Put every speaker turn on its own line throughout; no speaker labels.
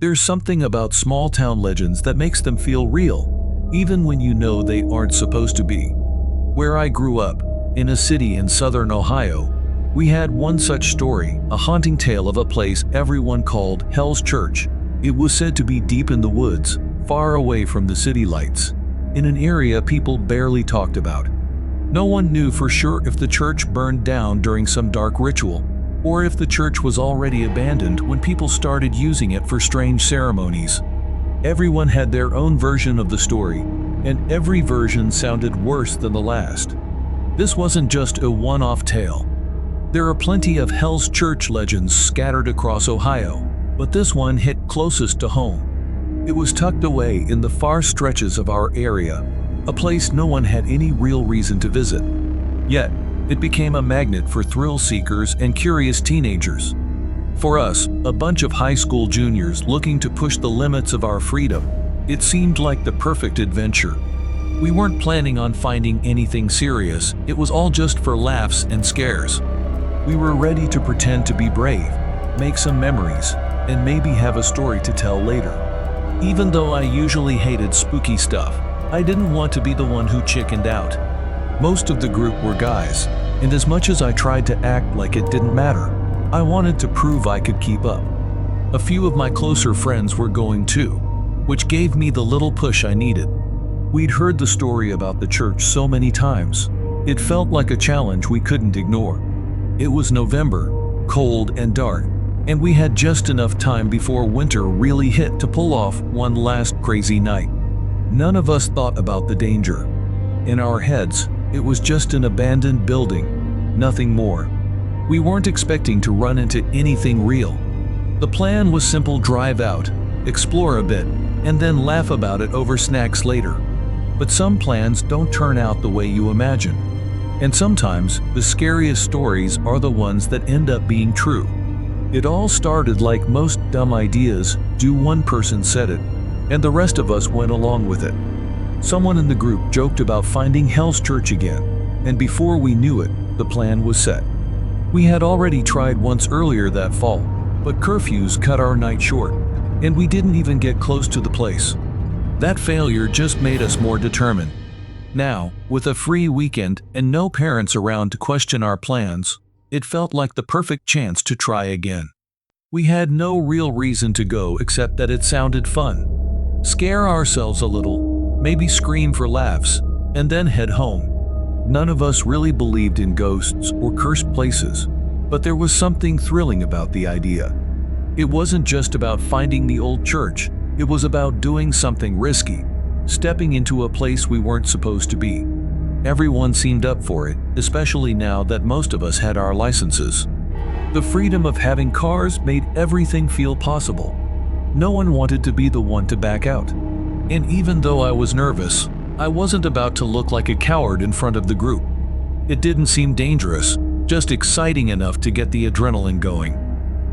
There's something about small-town legends that makes them feel real, even when you know they aren't supposed to be. Where I grew up, in a city in southern Ohio, we had one such story, a haunting tale of a place everyone called Hell's Church. It was said to be deep in the woods, far away from the city lights, in an area people barely talked about. No one knew for sure if the church burned down during some dark ritual, or if the church was already abandoned when people started using it for strange ceremonies. Everyone had their own version of the story, and every version sounded worse than the last. This wasn't just a one-off tale. There are plenty of Hell's Church legends scattered across Ohio, but this one hit closest to home. It was tucked away in the far stretches of our area, a place no one had any real reason to visit. Yet, it became a magnet for thrill seekers and curious teenagers. For us, a bunch of high school juniors looking to push the limits of our freedom, it seemed like the perfect adventure. We weren't planning on finding anything serious, it was all just for laughs and scares. We were ready to pretend to be brave, make some memories, and maybe have a story to tell later. Even though I usually hated spooky stuff, I didn't want to be the one who chickened out. Most of the group were guys, and as much as I tried to act like it didn't matter, I wanted to prove I could keep up. A few of my closer friends were going too, which gave me the little push I needed. We'd heard the story about the church so many times, it felt like a challenge we couldn't ignore. It was November, cold and dark, and we had just enough time before winter really hit to pull off one last crazy night. None of us thought about the danger. In our heads, it was just an abandoned building, nothing more. We weren't expecting to run into anything real. The plan was simple: drive out, explore a bit, and then laugh about it over snacks later. But some plans don't turn out the way you imagine. And sometimes, the scariest stories are the ones that end up being true. It all started like most dumb ideas, one person said it, and the rest of us went along with it. Someone in the group joked about finding Hell's Church again, and before we knew it, the plan was set. We had already tried once earlier that fall, but curfews cut our night short, and we didn't even get close to the place. That failure just made us more determined. Now, with a free weekend and no parents around to question our plans, it felt like the perfect chance to try again. We had no real reason to go except that it sounded fun. Scare ourselves a little, maybe scream for laughs, and then head home. None of us really believed in ghosts or cursed places, but there was something thrilling about the idea. It wasn't just about finding the old church, it was about doing something risky, stepping into a place we weren't supposed to be. Everyone seemed up for it, especially now that most of us had our licenses. The freedom of having cars made everything feel possible. No one wanted to be the one to back out. And even though I was nervous, I wasn't about to look like a coward in front of the group. It didn't seem dangerous, just exciting enough to get the adrenaline going.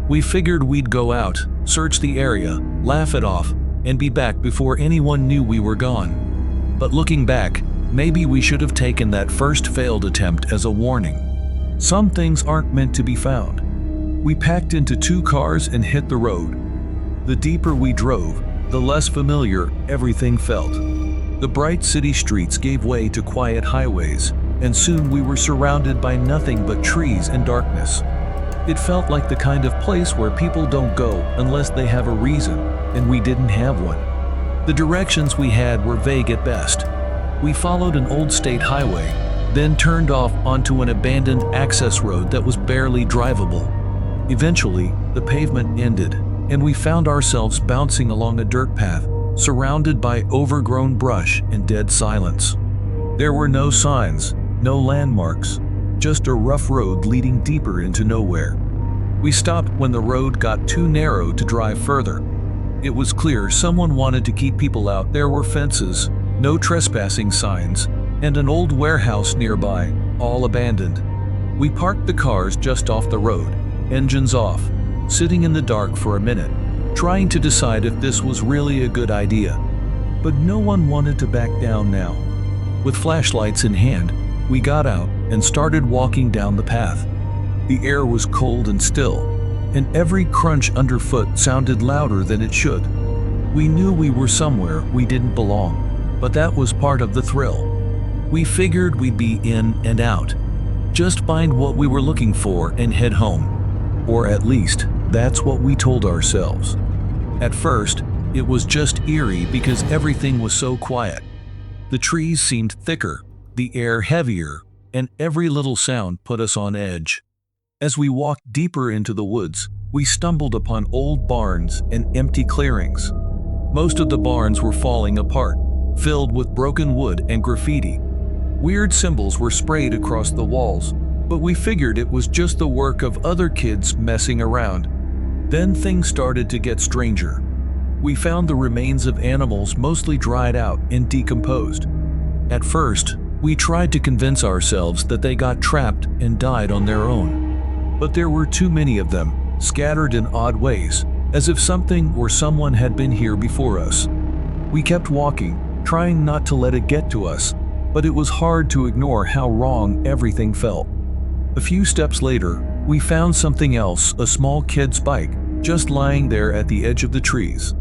We figured we'd go out, search the area, laugh it off, and be back before anyone knew we were gone. But looking back, maybe we should have taken that first failed attempt as a warning. Some things aren't meant to be found. We packed into 2 cars and hit the road. The deeper we drove, the less familiar everything felt. The bright city streets gave way to quiet highways, and soon we were surrounded by nothing but trees and darkness. It felt like the kind of place where people don't go unless they have a reason, and we didn't have one. The directions we had were vague at best. We followed an old state highway, then turned off onto an abandoned access road that was barely drivable. Eventually, the pavement ended, and we found ourselves bouncing along a dirt path, surrounded by overgrown brush and dead silence. There were no signs, no landmarks, just a rough road leading deeper into nowhere. We stopped when the road got too narrow to drive further. It was clear someone wanted to keep people out. There were fences, no trespassing signs, and an old warehouse nearby, all abandoned. We parked the cars just off the road, engines off, sitting in the dark for a minute, trying to decide if this was really a good idea. But no one wanted to back down now. With flashlights in hand, we got out and started walking down the path. The air was cold and still, and every crunch underfoot sounded louder than it should. We knew we were somewhere we didn't belong, but that was part of the thrill. We figured we'd be in and out, just find what we were looking for and head home. Or at least, that's what we told ourselves. At first, it was just eerie because everything was so quiet. The trees seemed thicker, the air heavier, and every little sound put us on edge. As we walked deeper into the woods, we stumbled upon old barns and empty clearings. Most of the barns were falling apart, filled with broken wood and graffiti. Weird symbols were sprayed across the walls, but we figured it was just the work of other kids messing around. Then things started to get stranger. We found the remains of animals mostly dried out and decomposed. At first, we tried to convince ourselves that they got trapped and died on their own. But there were too many of them, scattered in odd ways, as if something or someone had been here before us. We kept walking, trying not to let it get to us, but it was hard to ignore how wrong everything felt. A few steps later, we found something else, a small kid's bike, just lying there at the edge of the trees.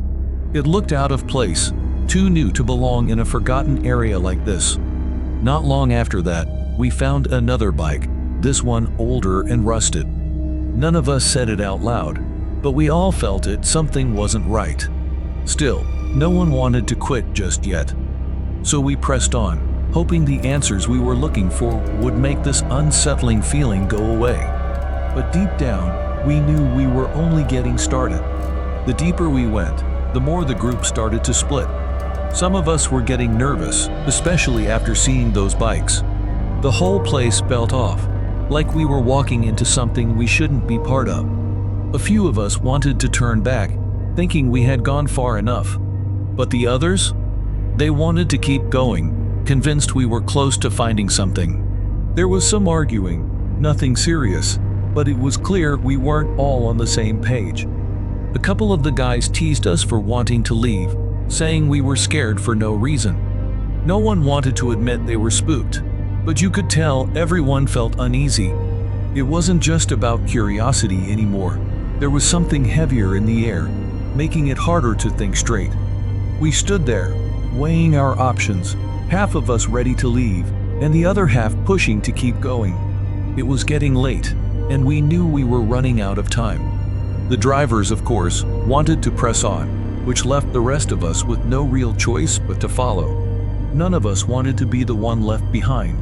It looked out of place, too new to belong in a forgotten area like this. Not long after that, we found another bike, this one older and rusted. None of us said it out loud, but we all felt it, something wasn't right. Still, no one wanted to quit just yet. So we pressed on, hoping the answers we were looking for would make this unsettling feeling go away. But deep down, we knew we were only getting started. The deeper we went, the more the group started to split. Some of us were getting nervous, especially after seeing those bikes. The whole place felt off, like we were walking into something we shouldn't be part of. A few of us wanted to turn back, thinking we had gone far enough. But the others? They wanted to keep going, convinced we were close to finding something. There was some arguing, nothing serious, but it was clear we weren't all on the same page. A couple of the guys teased us for wanting to leave, saying we were scared for no reason. No one wanted to admit they were spooked, but you could tell everyone felt uneasy. It wasn't just about curiosity anymore. There was something heavier in the air, making it harder to think straight. We stood there, weighing our options, half of us ready to leave, and the other half pushing to keep going. It was getting late, and we knew we were running out of time. The drivers, of course, wanted to press on, which left the rest of us with no real choice but to follow. None of us wanted to be the one left behind.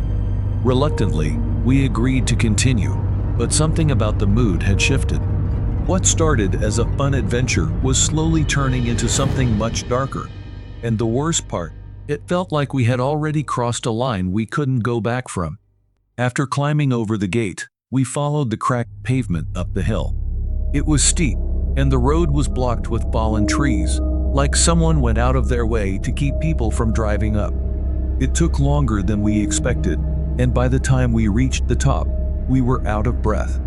Reluctantly, we agreed to continue, but something about the mood had shifted. What started as a fun adventure was slowly turning into something much darker. And the worst part, it felt like we had already crossed a line we couldn't go back from. After climbing over the gate, we followed the cracked pavement up the hill. It was steep, and the road was blocked with fallen trees, like someone went out of their way to keep people from driving up. It took longer than we expected, and by the time we reached the top, we were out of breath.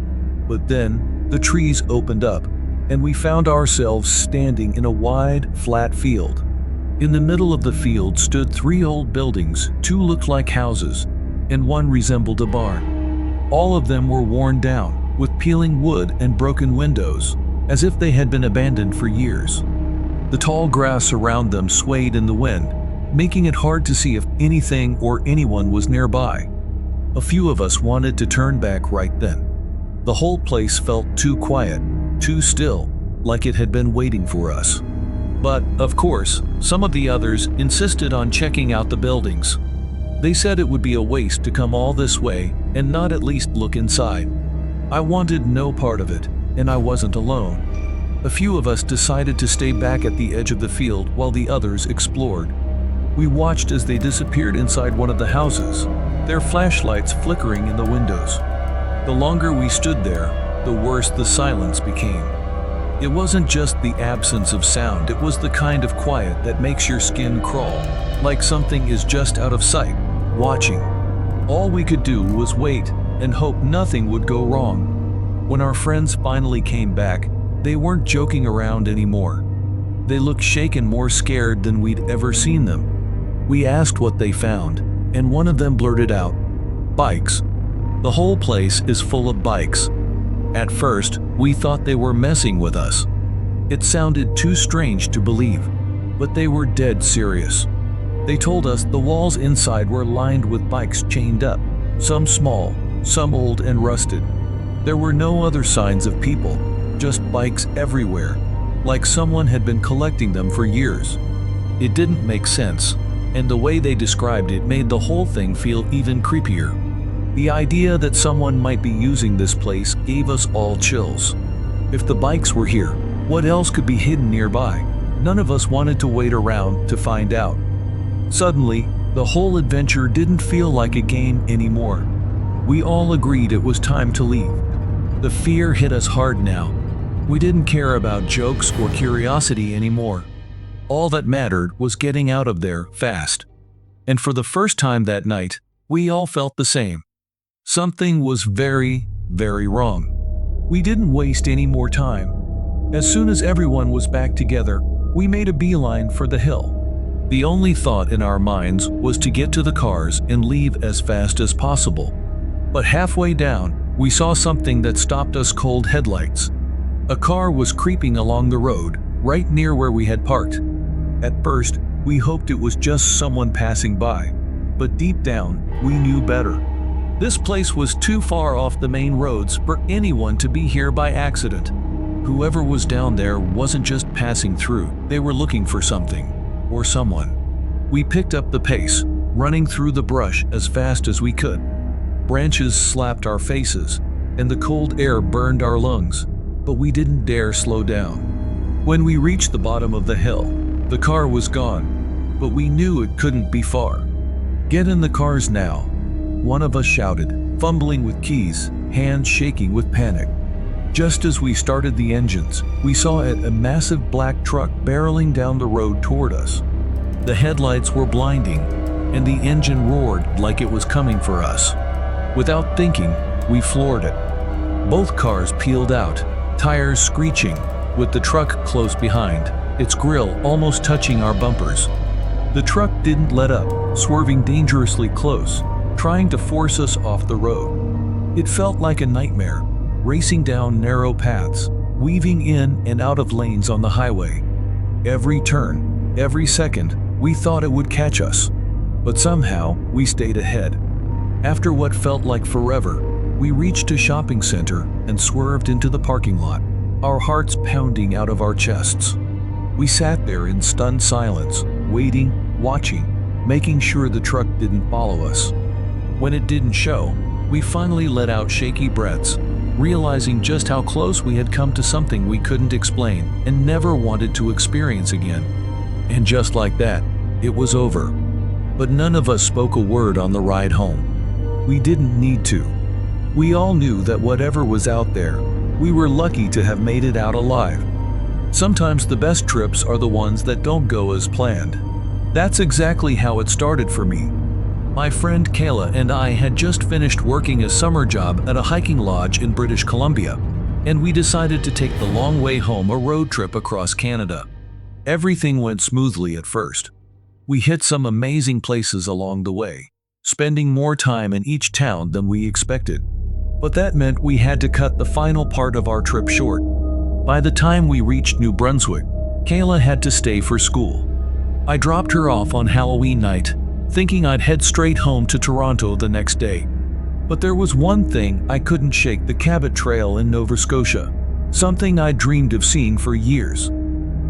But then, the trees opened up, and we found ourselves standing in a wide, flat field. In the middle of the field stood 3 old buildings, 2 looked like houses, and 1 resembled a barn. All of them were worn down, with peeling wood and broken windows, as if they had been abandoned for years. The tall grass around them swayed in the wind, making it hard to see if anything or anyone was nearby. A few of us wanted to turn back right then. The whole place felt too quiet, too still, like it had been waiting for us. But, of course, some of the others insisted on checking out the buildings. They said it would be a waste to come all this way and not at least look inside. I wanted no part of it, and I wasn't alone. A few of us decided to stay back at the edge of the field while the others explored. We watched as they disappeared inside one of the houses, their flashlights flickering in the windows. The longer we stood there, the worse the silence became. It wasn't just the absence of sound, it was the kind of quiet that makes your skin crawl, like something is just out of sight, watching. All we could do was wait and hope nothing would go wrong. When our friends finally came back, they weren't joking around anymore. They looked shaken, more scared than we'd ever seen them. We asked what they found, and one of them blurted out, "Bikes. The whole place is full of bikes." At first, we thought they were messing with us. It sounded too strange to believe, but they were dead serious. They told us the walls inside were lined with bikes chained up, some small, some old and rusted. There were no other signs of people, just bikes everywhere, like someone had been collecting them for years. It didn't make sense, and the way they described it made the whole thing feel even creepier. The idea that someone might be using this place gave us all chills. If the bikes were here, what else could be hidden nearby? None of us wanted to wait around to find out. Suddenly, the whole adventure didn't feel like a game anymore. We all agreed it was time to leave. The fear hit us hard now. We didn't care about jokes or curiosity anymore. All that mattered was getting out of there fast. And for the first time that night, we all felt the same. Something was very, very wrong. We didn't waste any more time. As soon as everyone was back together, we made a beeline for the hill. The only thought in our minds was to get to the cars and leave as fast as possible. But halfway down, we saw something that stopped us cold headlights. A car was creeping along the road, right near where we had parked. At first, we hoped it was just someone passing by, but deep down, we knew better. This place was too far off the main roads for anyone to be here by accident. Whoever was down there wasn't just passing through, they were looking for something, or someone. We picked up the pace, running through the brush as fast as we could. Branches slapped our faces, and the cold air burned our lungs, but we didn't dare slow down. When we reached the bottom of the hill, the car was gone, but we knew it couldn't be far. "Get in the cars now," one of us shouted, fumbling with keys, hands shaking with panic. Just as we started the engines, we saw a massive black truck barreling down the road toward us. The headlights were blinding, and the engine roared like it was coming for us. Without thinking, we floored it. Both cars peeled out, tires screeching, with the truck close behind, its grille almost touching our bumpers. The truck didn't let up, swerving dangerously close, trying to force us off the road. It felt like a nightmare, racing down narrow paths, weaving in and out of lanes on the highway. Every turn, every second, we thought it would catch us. But somehow, we stayed ahead. After what felt like forever, we reached a shopping center and swerved into the parking lot, our hearts pounding out of our chests. We sat there in stunned silence, waiting, watching, making sure the truck didn't follow us. When it didn't show, we finally let out shaky breaths, realizing just how close we had come to something we couldn't explain and never wanted to experience again. And just like that, it was over. But none of us spoke a word on the ride home. We didn't need to. We all knew that whatever was out there, we were lucky to have made it out alive. Sometimes the best trips are the ones that don't go as planned. That's exactly how it started for me. My friend Kayla and I had just finished working a summer job at a hiking lodge in British Columbia, and we decided to take the long way home, a road trip across Canada. Everything went smoothly at first. We hit some amazing places along the way, spending more time in each town than we expected. But that meant we had to cut the final part of our trip short. By the time we reached New Brunswick, Kayla had to stay for school. I dropped her off on Halloween night, thinking I'd head straight home to Toronto the next day. But there was one thing I couldn't shake: the Cabot Trail in Nova Scotia, something I'd dreamed of seeing for years.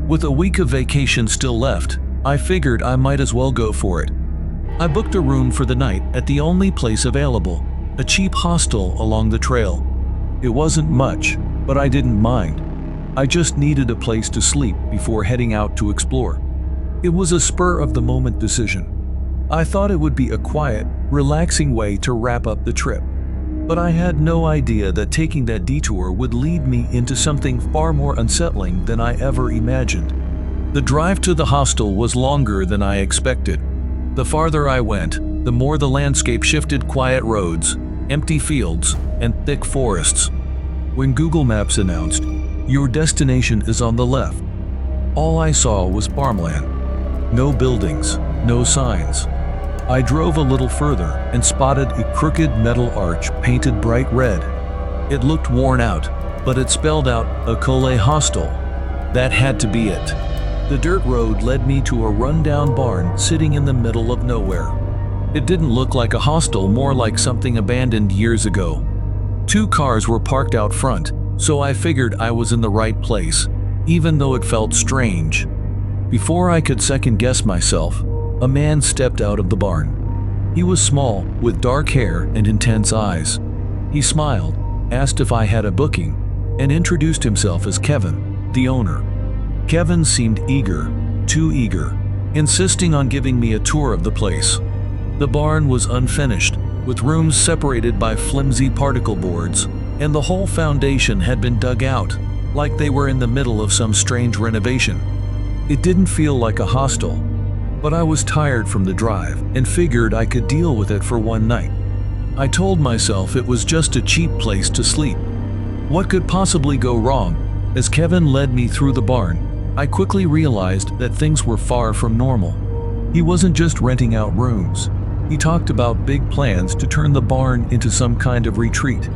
With a week of vacation still left, I figured I might as well go for it. I booked a room for the night at the only place available, a cheap hostel along the trail. It wasn't much, but I didn't mind. I just needed a place to sleep before heading out to explore. It was a spur-of-the-moment decision. I thought it would be a quiet, relaxing way to wrap up the trip. But I had no idea that taking that detour would lead me into something far more unsettling than I ever imagined. The drive to the hostel was longer than I expected. The farther I went, the more the landscape shifted: quiet roads, empty fields, and thick forests. When Google Maps announced, "Your destination is on the left," all I saw was farmland. No buildings, no signs. I drove a little further and spotted a crooked metal arch painted bright red. It looked worn out, but it spelled out Akole Hostel. That had to be it. The dirt road led me to a rundown barn sitting in the middle of nowhere. It didn't look like a hostel, more like something abandoned years ago. 2 cars were parked out front, so I figured I was in the right place, even though it felt strange. Before I could second guess myself, a man stepped out of the barn. He was small, with dark hair and intense eyes. He smiled, asked if I had a booking, and introduced himself as Kevin, the owner. Kevin seemed eager, too eager, insisting on giving me a tour of the place. The barn was unfinished, with rooms separated by flimsy particle boards, and the whole foundation had been dug out, like they were in the middle of some strange renovation. It didn't feel like a hostel, but I was tired from the drive and figured I could deal with it for one night. I told myself it was just a cheap place to sleep. What could possibly go wrong? As Kevin led me through the barn, I quickly realized that things were far from normal. He wasn't just renting out rooms. He talked about big plans to turn the barn into some kind of retreat.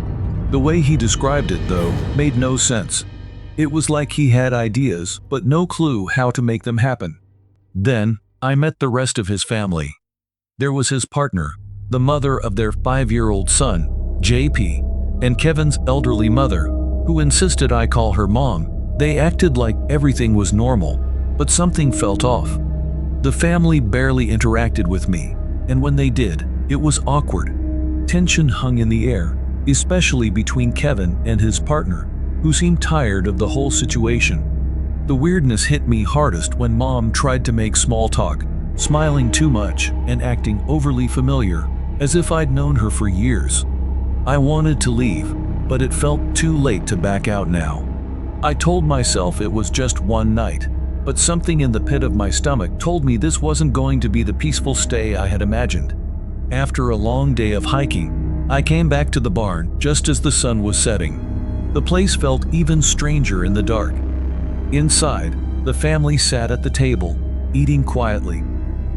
The way he described it, though, made no sense. It was like he had ideas, but no clue how to make them happen. Then, I met the rest of his family. There was his partner, the mother of their 5-year-old son, JP, and Kevin's elderly mother, who insisted I call her mom. They acted like everything was normal, but something felt off. The family barely interacted with me, and when they did, it was awkward. Tension hung in the air, especially between Kevin and his partner, who seemed tired of the whole situation. The weirdness hit me hardest when Mom tried to make small talk, smiling too much and acting overly familiar, as if I'd known her for years. I wanted to leave, but it felt too late to back out now. I told myself it was just one night, but something in the pit of my stomach told me this wasn't going to be the peaceful stay I had imagined. After a long day of hiking, I came back to the barn just as the sun was setting. The place felt even stranger in the dark. Inside, the family sat at the table, eating quietly.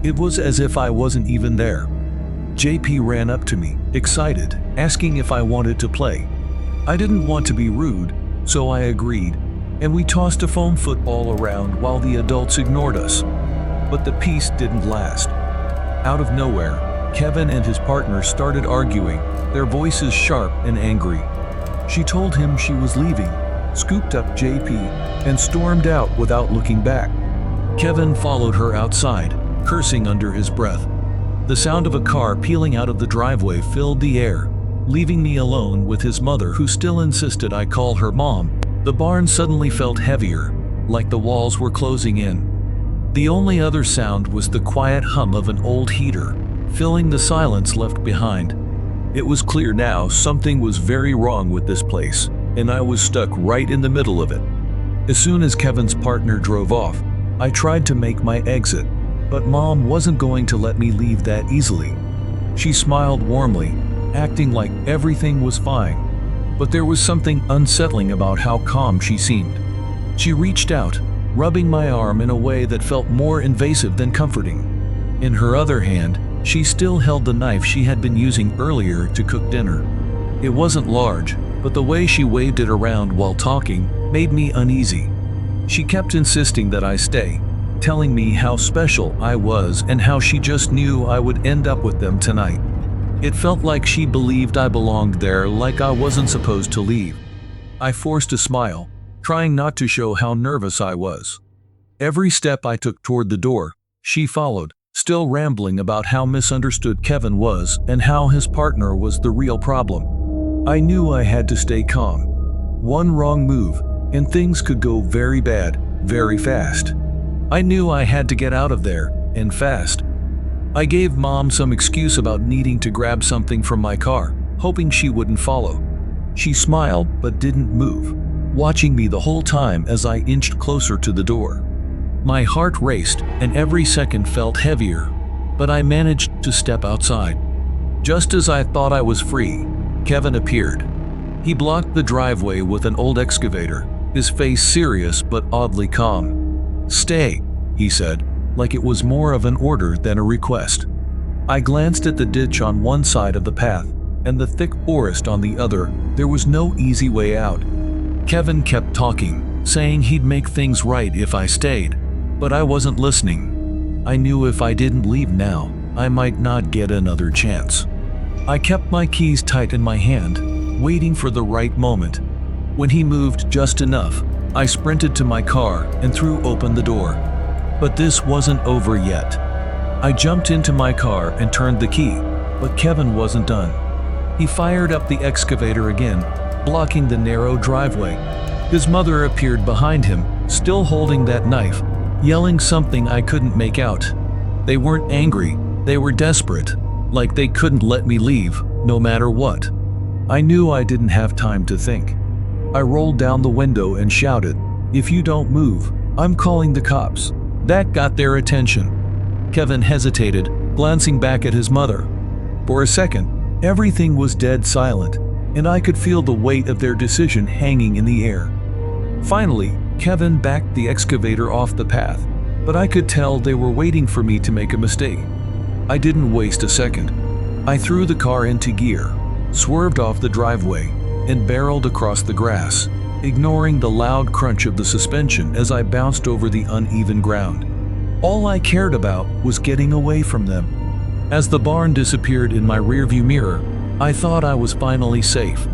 It was as if I wasn't even there. JP ran up to me, excited, asking if I wanted to play. I didn't want to be rude, so I agreed, and we tossed a foam football around while the adults ignored us. But the peace didn't last. Out of nowhere, Kevin and his partner started arguing, their voices sharp and angry. She told him she was leaving, scooped up JP, and stormed out without looking back. Kevin followed her outside, cursing under his breath. The sound of a car peeling out of the driveway filled the air, leaving me alone with his mother, who still insisted I call her mom. The barn suddenly felt heavier, like the walls were closing in. The only other sound was the quiet hum of an old heater, filling the silence left behind. It was clear now something was very wrong with this place, and I was stuck right in the middle of it. As soon as Kevin's partner drove off, I tried to make my exit, but Mom wasn't going to let me leave that easily. She smiled warmly, acting like everything was fine, but there was something unsettling about how calm she seemed. She reached out, rubbing my arm in a way that felt more invasive than comforting. In her other hand, she still held the knife she had been using earlier to cook dinner. It wasn't large, but the way she waved it around while talking made me uneasy. She kept insisting that I stay, telling me how special I was and how she just knew I would end up with them tonight. It felt like she believed I belonged there, like I wasn't supposed to leave. I forced a smile, trying not to show how nervous I was. Every step I took toward the door, she followed, still rambling about how misunderstood Kevin was and how his partner was the real problem. I knew I had to stay calm. One wrong move, and things could go very bad, very fast. I knew I had to get out of there, and fast. I gave Mom some excuse about needing to grab something from my car, hoping she wouldn't follow. She smiled but didn't move, watching me the whole time as I inched closer to the door. My heart raced and every second felt heavier, but I managed to step outside. Just as I thought I was free, Kevin appeared. He blocked the driveway with an old excavator, his face serious but oddly calm. "Stay," he said, like it was more of an order than a request. I glanced at the ditch on one side of the path, and the thick forest on the other. There was no easy way out. Kevin kept talking, saying he'd make things right if I stayed, but I wasn't listening. I knew if I didn't leave now, I might not get another chance. I kept my keys tight in my hand, waiting for the right moment. When he moved just enough, I sprinted to my car and threw open the door. But this wasn't over yet. I jumped into my car and turned the key, but Kevin wasn't done. He fired up the excavator again, blocking the narrow driveway. His mother appeared behind him, still holding that knife, yelling something I couldn't make out. They weren't angry, they were desperate, like they couldn't let me leave, no matter what. I knew I didn't have time to think. I rolled down the window and shouted, "If you don't move, I'm calling the cops." That got their attention. Kevin hesitated, glancing back at his mother. For a second, everything was dead silent, and I could feel the weight of their decision hanging in the air. Finally, Kevin backed the excavator off the path, but I could tell they were waiting for me to make a mistake. I didn't waste a second. I threw the car into gear, swerved off the driveway, and barreled across the grass, ignoring the loud crunch of the suspension as I bounced over the uneven ground. All I cared about was getting away from them. As the barn disappeared in my rearview mirror, I thought I was finally safe,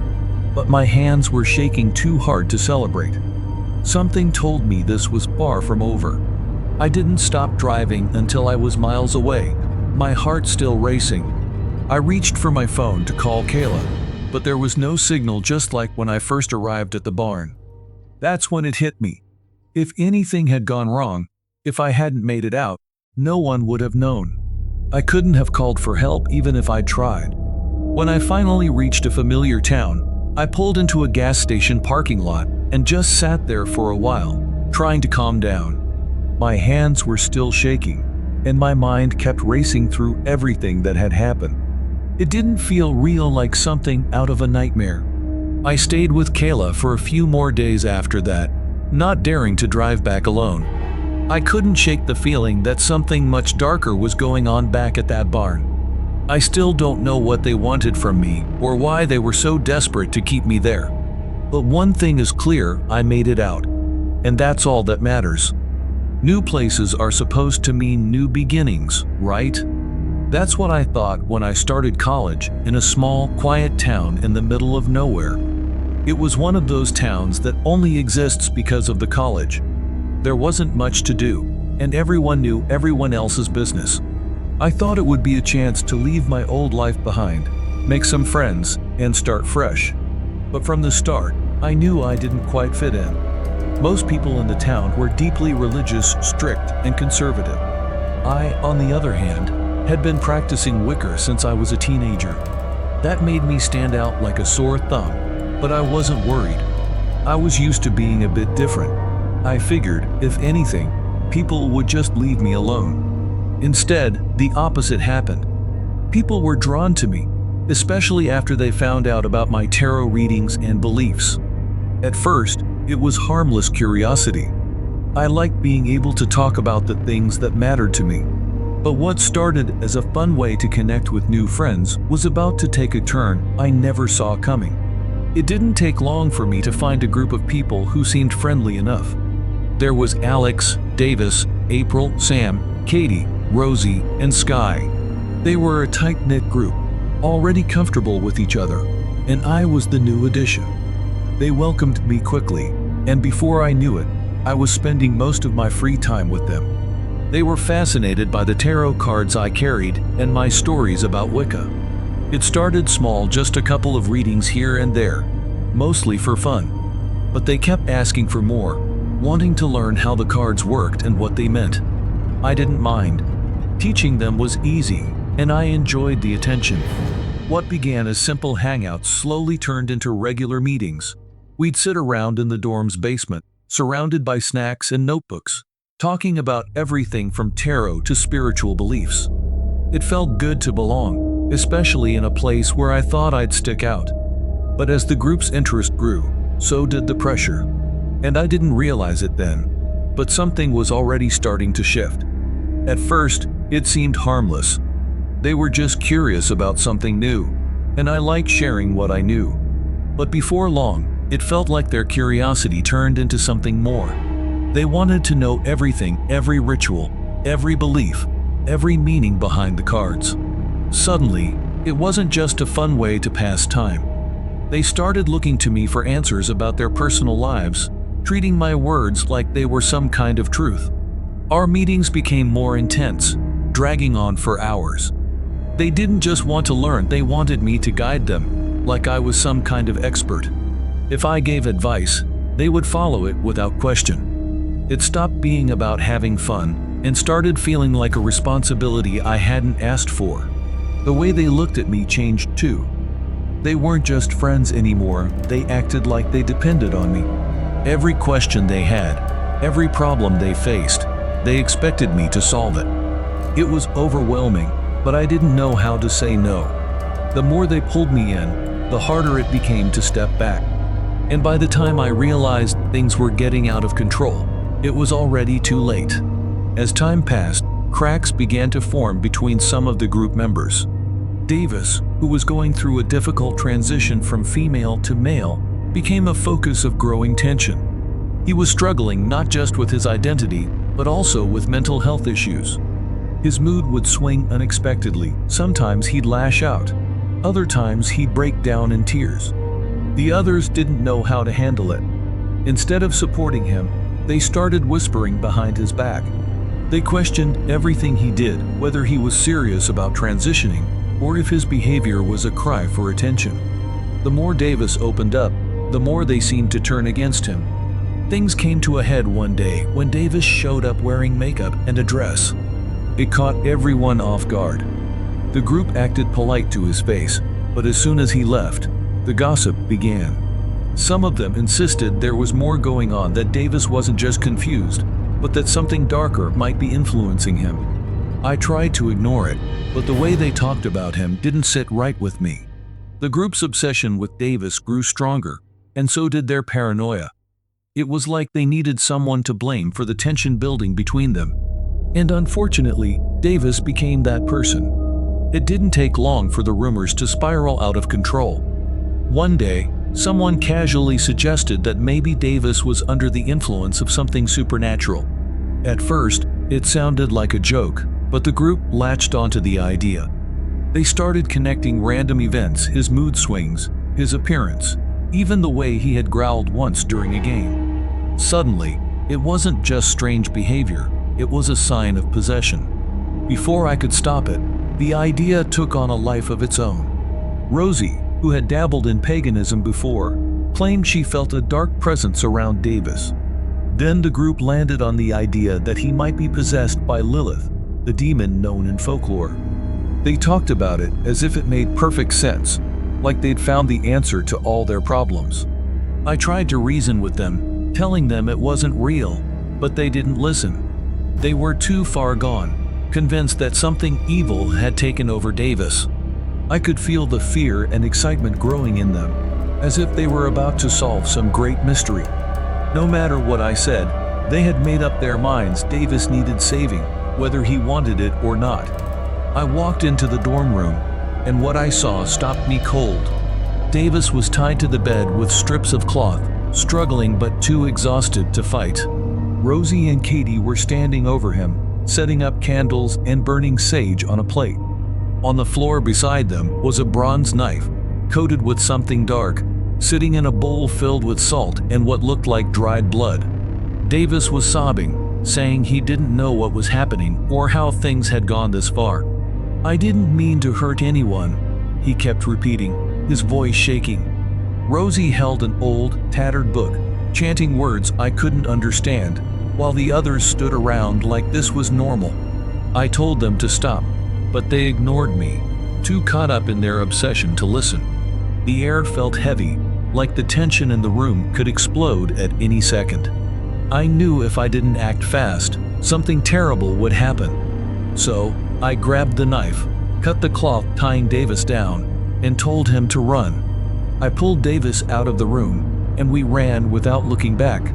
but my hands were shaking too hard to celebrate. Something told me this was far from over. I didn't stop driving until I was miles away, my heart still racing. I reached for my phone to call Kayla, but there was no signal, just like when I first arrived at the barn. That's when it hit me. If anything had gone wrong, if I hadn't made it out, no one would have known. I couldn't have called for help even if I tried. When I finally reached a familiar town, I pulled into a gas station parking lot and just sat there for a while, trying to calm down. My hands were still shaking, and my mind kept racing through everything that had happened. It didn't feel real, like something out of a nightmare. I stayed with Kayla for a few more days after that, not daring to drive back alone. I couldn't shake the feeling that something much darker was going on back at that barn. I still don't know what they wanted from me or why they were so desperate to keep me there. But one thing is clear, I made it out. And that's all that matters. New places are supposed to mean new beginnings, right? That's what I thought when I started college in a small, quiet town in the middle of nowhere. It was one of those towns that only exists because of the college. There wasn't much to do, and everyone knew everyone else's business. I thought it would be a chance to leave my old life behind, make some friends, and start fresh. But from the start, I knew I didn't quite fit in. Most people in the town were deeply religious, strict, and conservative. I, on the other hand, had been practicing Wicca since I was a teenager. That made me stand out like a sore thumb, but I wasn't worried. I was used to being a bit different. I figured, if anything, people would just leave me alone. Instead, the opposite happened. People were drawn to me, especially after they found out about my tarot readings and beliefs. At first, it was harmless curiosity. I liked being able to talk about the things that mattered to me. But what started as a fun way to connect with new friends was about to take a turn I never saw coming. It didn't take long for me to find a group of people who seemed friendly enough. There was Alex, Davis, April, Sam, Katie, Rosie, and Sky. They were a tight-knit group, already comfortable with each other, and I was the new addition. They welcomed me quickly, and before I knew it, I was spending most of my free time with them. They were fascinated by the tarot cards I carried and my stories about Wicca. It started small, just a couple of readings here and there, mostly for fun. But they kept asking for more, wanting to learn how the cards worked and what they meant. I didn't mind. Teaching them was easy, and I enjoyed the attention. What began as simple hangouts slowly turned into regular meetings. We'd sit around in the dorm's basement, surrounded by snacks and notebooks, talking about everything from tarot to spiritual beliefs. It felt good to belong, especially in a place where I thought I'd stick out. But as the group's interest grew, so did the pressure. And I didn't realize it then, but something was already starting to shift. At first, it seemed harmless. They were just curious about something new. and I liked sharing what I knew. But before long, it felt like their curiosity turned into something more. They wanted to know everything, every ritual, every belief, every meaning behind the cards. Suddenly, it wasn't just a fun way to pass time. They started looking to me for answers about their personal lives, treating my words like they were some kind of truth. Our meetings became more intense, dragging on for hours. They didn't just want to learn, they wanted me to guide them, like I was some kind of expert. If I gave advice, they would follow it without question. It stopped being about having fun and started feeling like a responsibility I hadn't asked for. The way they looked at me changed too. They weren't just friends anymore, they acted like they depended on me. Every question they had, every problem they faced, they expected me to solve it. It was overwhelming, but I didn't know how to say no. The more they pulled me in, the harder it became to step back. And by the time I realized things were getting out of control, it was already too late. As time passed, cracks began to form between some of the group members. Davis, who was going through a difficult transition from female to male, became a focus of growing tension. He was struggling not just with his identity, but also with mental health issues. His mood would swing unexpectedly. Sometimes he'd lash out. Other times he'd break down in tears. The others didn't know how to handle it. Instead of supporting him, they started whispering behind his back. They questioned everything he did, whether he was serious about transitioning or if his behavior was a cry for attention. The more Davis opened up, the more they seemed to turn against him. Things came to a head one day when Davis showed up wearing makeup and a dress. It caught everyone off guard. The group acted polite to his face, but as soon as he left, the gossip began. Some of them insisted there was more going on, that Davis wasn't just confused, but that something darker might be influencing him. I tried to ignore it, but the way they talked about him didn't sit right with me. The group's obsession with Davis grew stronger, and so did their paranoia. It was like they needed someone to blame for the tension building between them. And unfortunately, Davis became that person. It didn't take long for the rumors to spiral out of control. One day, someone casually suggested that maybe Davis was under the influence of something supernatural. At first, it sounded like a joke, but the group latched onto the idea. They started connecting random events, his mood swings, his appearance, even the way he had growled once during a game. Suddenly, it wasn't just strange behavior, it was a sign of possession. Before I could stop it, the idea took on a life of its own. Rosie, who had dabbled in paganism before, claimed she felt a dark presence around Davis. Then the group landed on the idea that he might be possessed by Lilith, the demon known in folklore. They talked about it as if it made perfect sense, like they'd found the answer to all their problems. I tried to reason with them, telling them it wasn't real, but they didn't listen. They were too far gone, convinced that something evil had taken over Davis. I could feel the fear and excitement growing in them, as if they were about to solve some great mystery. No matter what I said, they had made up their minds Davis needed saving, whether he wanted it or not. I walked into the dorm room, and what I saw stopped me cold. Davis was tied to the bed with strips of cloth, struggling but too exhausted to fight. Rosie and Katie were standing over him, setting up candles and burning sage on a plate. On the floor beside them was a bronze knife, coated with something dark, sitting in a bowl filled with salt and what looked like dried blood. Davis was sobbing, saying he didn't know what was happening or how things had gone this far. "I didn't mean to hurt anyone," he kept repeating, his voice shaking. Rosie held an old, tattered book, chanting words I couldn't understand, while the others stood around like this was normal. I told them to stop, but they ignored me, too caught up in their obsession to listen. The air felt heavy, like the tension in the room could explode at any second. I knew if I didn't act fast, something terrible would happen. So, I grabbed the knife, cut the cloth tying Davis down, and told him to run. I pulled Davis out of the room, and we ran without looking back.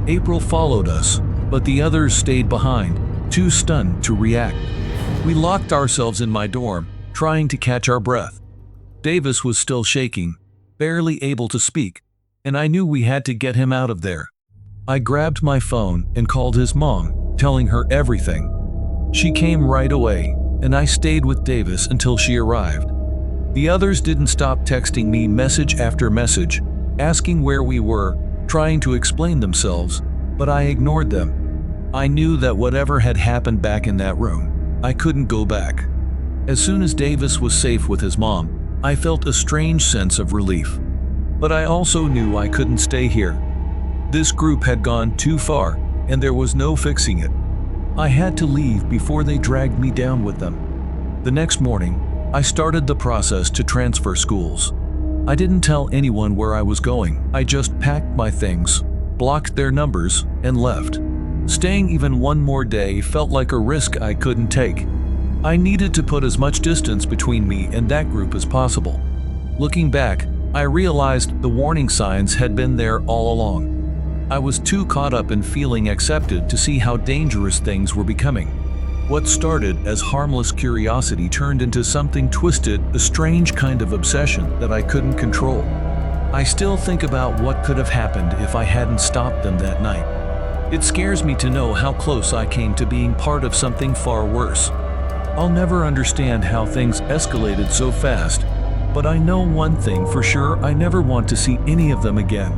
April followed us, but the others stayed behind, too stunned to react. We locked ourselves in my dorm, trying to catch our breath. Davis was still shaking, barely able to speak, and I knew we had to get him out of there. I grabbed my phone and called his mom, telling her everything. She came right away, and I stayed with Davis until she arrived. The others didn't stop texting me message after message, asking where we were, trying to explain themselves, but I ignored them. I knew that whatever had happened back in that room, I couldn't go back. As soon as Davis was safe with his mom, I felt a strange sense of relief. But I also knew I couldn't stay here. This group had gone too far, and there was no fixing it. I had to leave before they dragged me down with them. The next morning, I started the process to transfer schools. I didn't tell anyone where I was going. I just packed my things, blocked their numbers, and left. Staying even one more day felt like a risk I couldn't take. I needed to put as much distance between me and that group as possible. Looking back, I realized the warning signs had been there all along. I was too caught up in feeling accepted to see how dangerous things were becoming. What started as harmless curiosity turned into something twisted, a strange kind of obsession that I couldn't control. I still think about what could have happened if I hadn't stopped them that night. It scares me to know how close I came to being part of something far worse. I'll never understand how things escalated so fast, but I know one thing for sure: I never want to see any of them again.